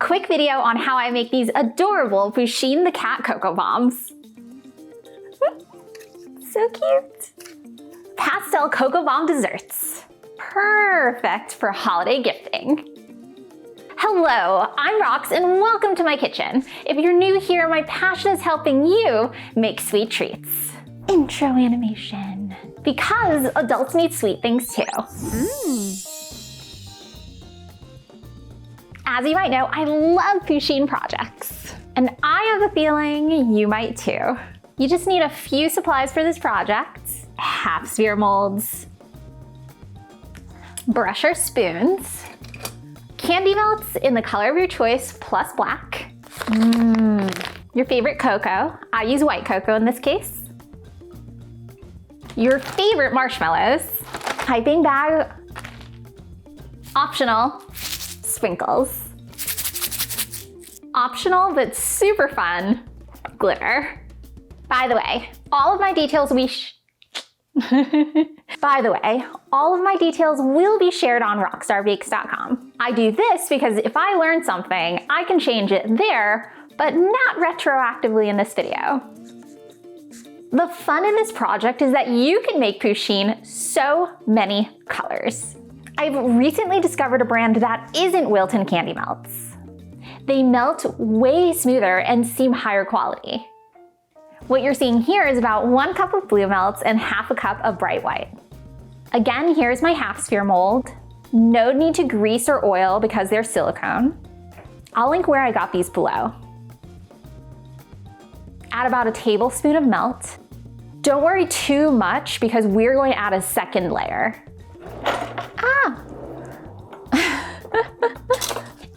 quick video on how I make these adorable Pusheen the cat cocoa bombs. So cute. Pastel cocoa bomb desserts. Perfect for holiday gifting. Hello, I'm Rox and welcome to my kitchen. If you're new here, my passion is helping you make sweet treats. Intro animation. Because adults need sweet things too. As you might know, I love Pusheen projects. And I have a feeling you might too. You just need a few supplies for this project. Half sphere molds, brush or spoons, candy melts in the color of your choice plus black, your favorite cocoa, I use white cocoa in this case, your favorite marshmallows, piping bag, optional, sprinkles, optional but super fun, glitter. By the way, all of my details will be shared on rockstarbakes.com. I do this because if I learn something, I can change it there, but not retroactively in this video. The fun in this project is that you can make Pusheen so many colors. I've recently discovered a brand that isn't Wilton candy melts. They melt way smoother and seem higher quality. What you're seeing here is about 1 cup of blue melts and half a cup of bright white. Again, here's my half sphere mold. No need to grease or oil because they're silicone. I'll link where I got these below. Add about a tablespoon of melt. Don't worry too much because we're going to add a second layer.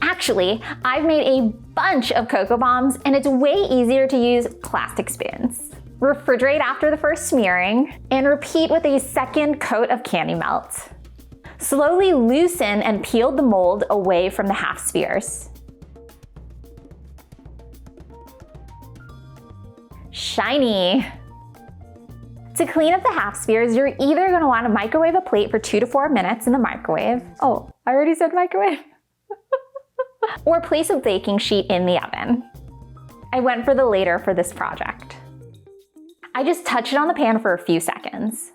Actually, I've made a bunch of cocoa bombs and it's way easier to use plastic spoons. Refrigerate after the first smearing and repeat with a second coat of candy melt. Slowly loosen and peel the mold away from the half spheres. Shiny. To clean up the half spheres, you're either going to want to microwave a plate for 2 to 4 minutes in the microwave. Oh, I already said microwave. Or place a baking sheet in the oven. I went for the later for this project. I just touch it on the pan for a few seconds.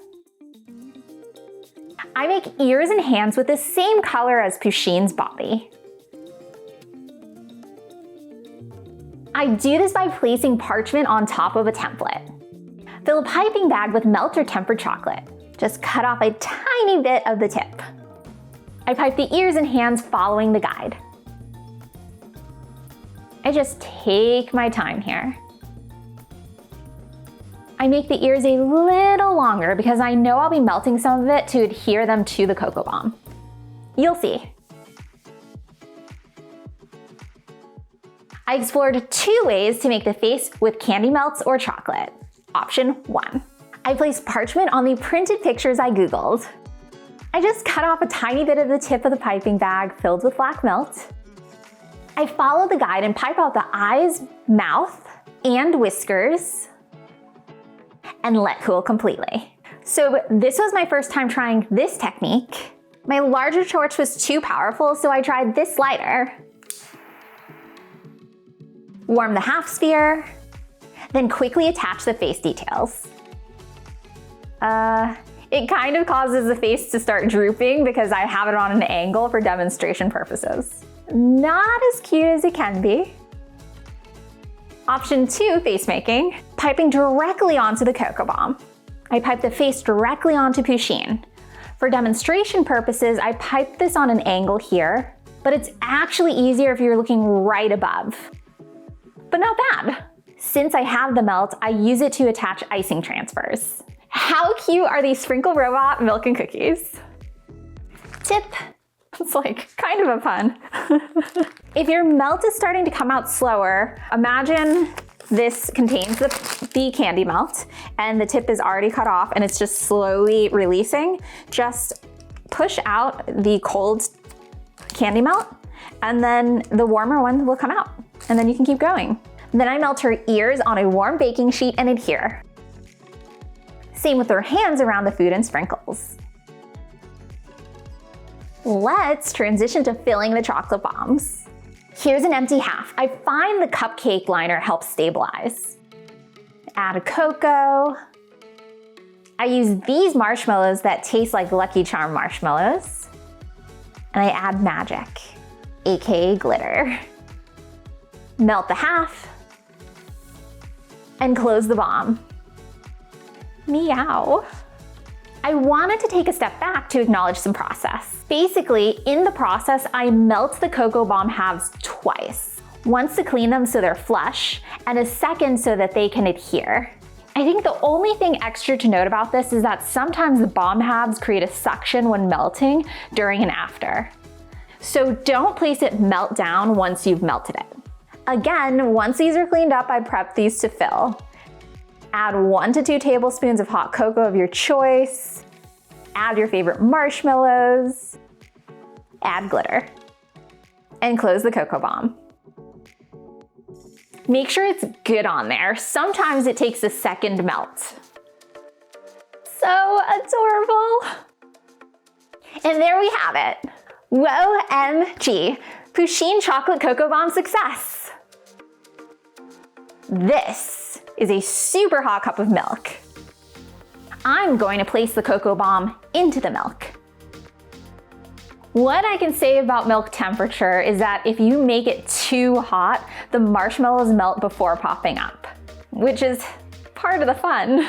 I make ears and hands with the same color as Pusheen's body. I do this by placing parchment on top of a template. Fill a piping bag with melt or tempered chocolate. Just cut off a tiny bit of the tip. I pipe the ears and hands following the guide. I just take my time here. I make the ears a little longer because I know I'll be melting some of it to adhere them to the cocoa bomb. You'll see. I explored 2 ways to make the face with candy melts or chocolate. Option 1. I placed parchment on the printed pictures I Googled. I just cut off a tiny bit of the tip of the piping bag filled with black melt. I follow the guide and pipe out the eyes, mouth, and whiskers, and let cool completely. So this was my first time trying this technique. My larger torch was too powerful, so I tried this lighter. Warm the half sphere, then quickly attach the face details. It kind of causes the face to start drooping because I have it on an angle for demonstration purposes. Not as cute as it can be. Option 2, face making, piping directly onto the cocoa bomb. I pipe the face directly onto Pusheen. For demonstration purposes, I pipe this on an angle here, but it's actually easier if you're looking right above. But not bad. Since I have the melt, I use it to attach icing transfers. How cute are these Sprinkle Robot milk and cookies? Tip. It's like kind of a pun. If your melt is starting to come out slower, imagine this contains the candy melt and the tip is already cut off and it's just slowly releasing. Just push out the cold candy melt and then the warmer one will come out and then you can keep going. Then I melt her ears on a warm baking sheet and adhere. Same with her hands around the food and sprinkles. Let's transition to filling the chocolate bombs. Here's an empty half. I find the cupcake liner helps stabilize. Add a cocoa. I use these marshmallows that taste like Lucky Charm marshmallows. And I add magic, aka glitter. Melt the half and close the bomb. Meow. I wanted to take a step back to acknowledge some process. Basically, in the process, I melt the cocoa bomb halves twice. Once to clean them so they're flush, and a second so that they can adhere. I think the only thing extra to note about this is that sometimes the bomb halves create a suction when melting during and after. So don't place it melt down once you've melted it. Again, once these are cleaned up, I prep these to fill. Add 1 to 2 tablespoons of hot cocoa of your choice. Add your favorite marshmallows. Add glitter. And close the cocoa bomb. Make sure it's good on there. Sometimes it takes a second melt. So adorable. And there we have it. Whoa, OMG, Pusheen Chocolate Cocoa Bomb success. This is a super hot cup of milk. I'm going to place the cocoa bomb into the milk. What I can say about milk temperature is that if you make it too hot, the marshmallows melt before popping up, which is part of the fun.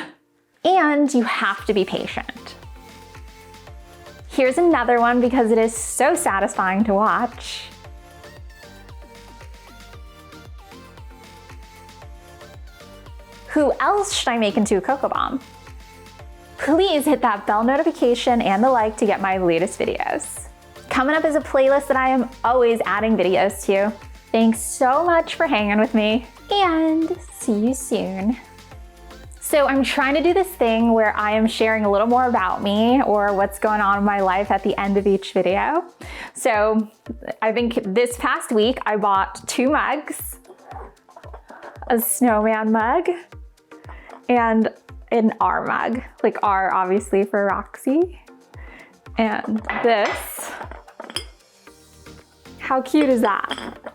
And you have to be patient. Here's another one because it is so satisfying to watch. Who else should I make into a cocoa bomb? Please hit that bell notification and the like to get my latest videos. Coming up is a playlist that I am always adding videos to. Thanks so much for hanging with me, and see you soon. So I'm trying to do this thing where I am sharing a little more about me or what's going on in my life at the end of each video. So I think this past week I bought 2 mugs, a snowman mug, and an R mug, like R obviously for Roxy. And this, how cute is that?